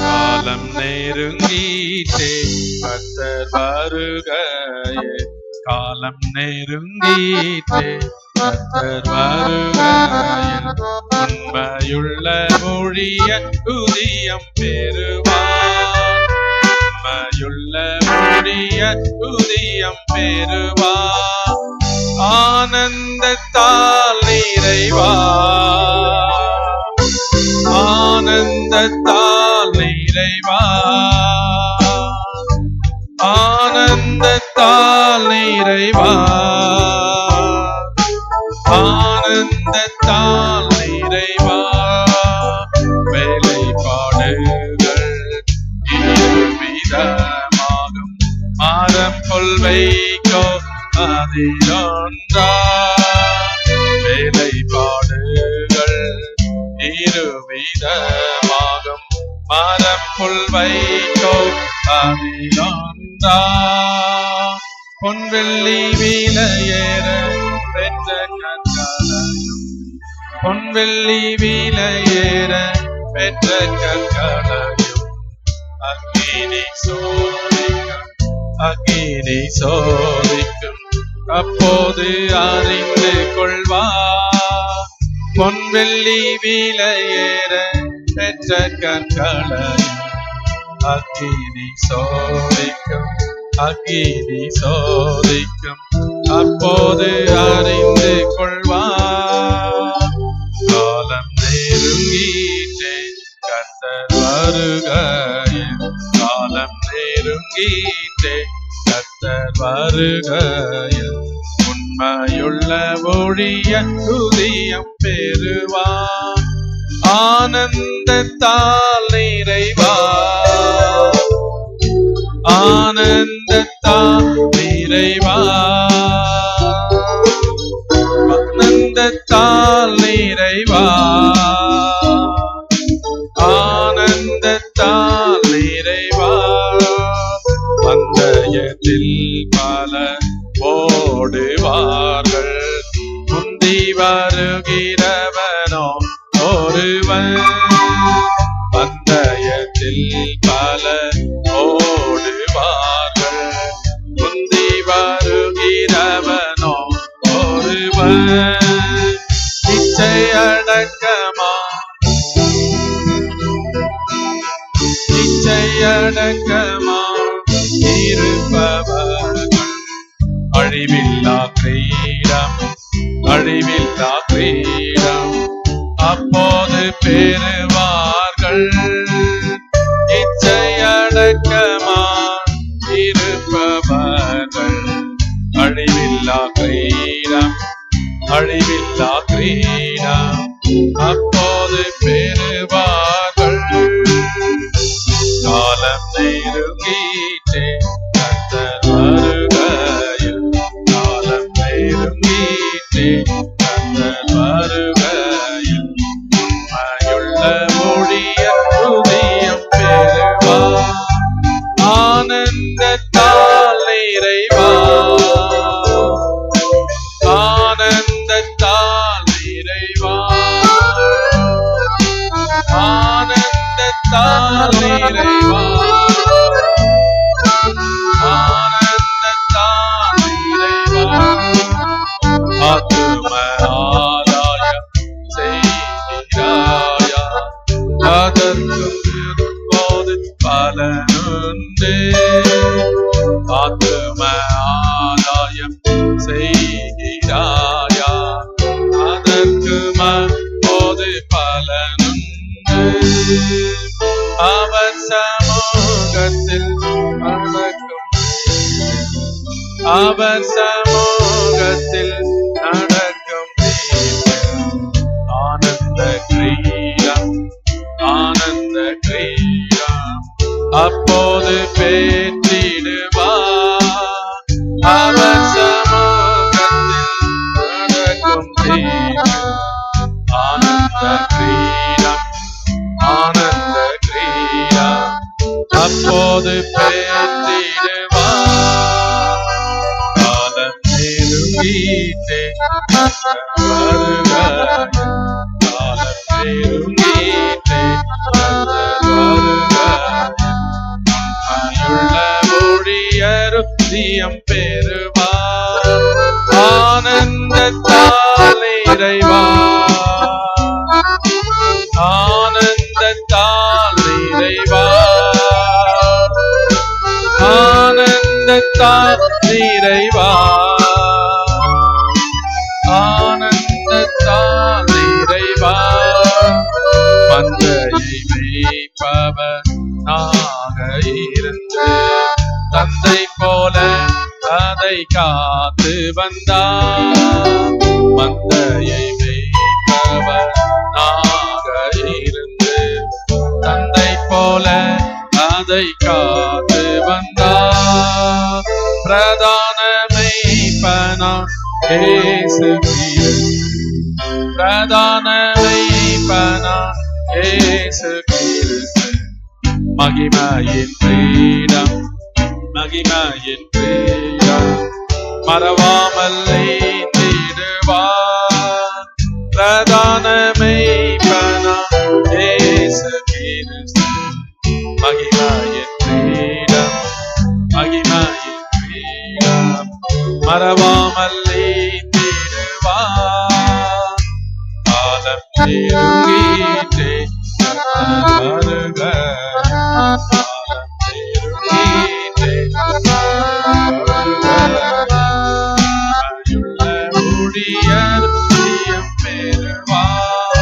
காலம் நெருங்கிட்டே கர்த்தர் வருகையே, காலம் நெருங்கிட்டே கர்த்தர் வருகையில் உண்மையுள்ள மொழிய புதியம் பெறுவார், உண்மையுள்ள மொழிய புதியம் பெறுவார். ஆனந்தத்தால் நிறைவார், ஆனந்தத்தால் நிறைவார், ஆனந்தத்தால் நிறைவார், ஆனந்தத்தால் நிறைவார். வேலைப்பாடுகள் இருவிதமாகும், மரம் கொள்வைக்கோ அதிலொன்றா. வேலைப்பாடுகள் இருவிதமாகும், மரம் கொள்வைக்கோ அதிலொன்றா. பொன்வெள்ளி விலையேற பெற்ற கற்களையும், பொன்வெள்ளி விலையேற பெற்ற கற்களையும் அக்கினி சோதிக்கும், அக்கினி சோதிக்கும், அப்போது அறிந்து கொள்வார். பொன்வெள்ளி விலையேற பெற்ற கற்களையும் அக்கினி சோதிக்கும், அக்கினி சோதிக்கும், அப்போது அறிந்து கொள்வார். காலம் நெருங்கிட்டே கர்த்தர் வருகையில், காலம் நெருங்கிட்டே கர்த்தர் வருகையில் உண்மையுள்ள மொழிய புதியம் பெறுவார். ஆனந்தத்தால் நிறைவார், ஆனந்தத்தால் நிறைவார், ஆனந்தத்தால் நிறைவார், ஆனந்தத்தால் நிறைவார். பந்தயத்தில் பல ஓடுவார்கள், முந்தி வருகிறவனோ ஒருவன். பந்தயத்தில் பல ஓடுவார்கள், முந்தி வருகிறவனோ ஒருவன். இச்சையடக்கமா, இச்சையடக்கமா இருப்பவர்கள் அழிவில்லா கிரீடம், அழிவில்லா கிரீடம் அப்போது பெறுவார்கள். இச்சையடக்கமா இருப்பவர்கள் அழிவில்லா கிரீடம், அழிவில்லா கிரீடம் அப்போது பெறுவார்கள். காலம் நெருங்கிட்டே கர்த்தர் வருகையில், காலம் நெருங்கிட்டே கர்த்தர் வருகையில் உண்மையுள்ள மொழிய புதியம் பெறுவார். ஆனந்தத்தால் நிறைவார், ஆனந்தத்தால் நிறைவார், ஆனந்தத்தால் நிறைவார், ஆனந்தத்தால் நிறைவார். ஆத்தும ஆதாயம் செய்கிறாயா, அதற்கு போது பலனுண்டு. ஆத்தும ஆதாயம் செய்கிறாயா, அதற்கு போது பலனுண்டு. அவர் சமூகத்தில் நடக்கும், அவர் சமூகத்தில் நடக்கும் ஆனந்த கிரீடம், ஆனந்த கிரீடம் அப்போது பெற்றிடுவார். அவர் சமூகத்தில் நடக்கும் ஆனந்த கிரீடம், ஆனந்த கிரீடம் அப்போது பெற்றிடுவார். காலம் நெருங்கிட்டே வருகையில், காலம் நெருங்கி நித்தியம் பெறுவார். ஆனந்தத்தால் நிறைவார், ஆனந்தத்தால் நிறைவார், ஆனந்தத்தால் நிறைவார், ஆனந்தத்தால் நிறைவார். மந்தையை மேய்ப்பவர் நாக இருந்து தந்தை போல அதை காத்து வந்தார். மந்தையை மேய்ப்பவர் நாக இருந்து தந்தை போல அதை காத்து வந்தார். பிரதான மேய்ப்பனாம் இயேசு கிறிஸ்து, பிரதான மேய்ப்பனாம் இயேசு கிறிஸ்து. மகிமையின் கிரீடம், மகிமையின் கிரீடம் மறவாமல் நீந்திடுவார். பிரதான மேய்ப்பனாம் இயேசு கிறிஸ்து. மகிமையின் கிரீடம், மகிமையின் கிரீடம் மறவாமல் நீந்திடுவார். காலம் நெருங்கிட்டே வருக, காலம் நெருங்கிட்டே வருக. உண்மையுள்ள ஊழியர் நித்தியம் பெறுவார்,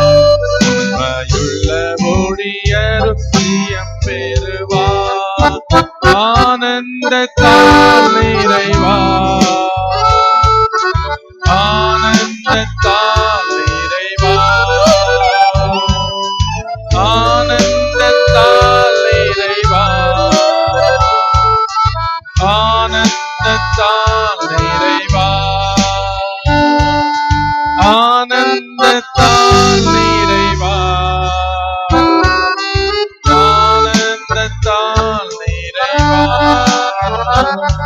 உண்மையுள்ள ஊழியர் நித்தியம் பெறுவார். ஆனந்தத்தால் நிறைவார், ஆனந்தத்தால் நிறைவார், ஆனந்தத்தால் நிறைவார், ஆனந்தத்தால் நிறைவார், ஆனந்தத்தால் நிறைவார், ஆனந்தத்தால் நிறைவார்.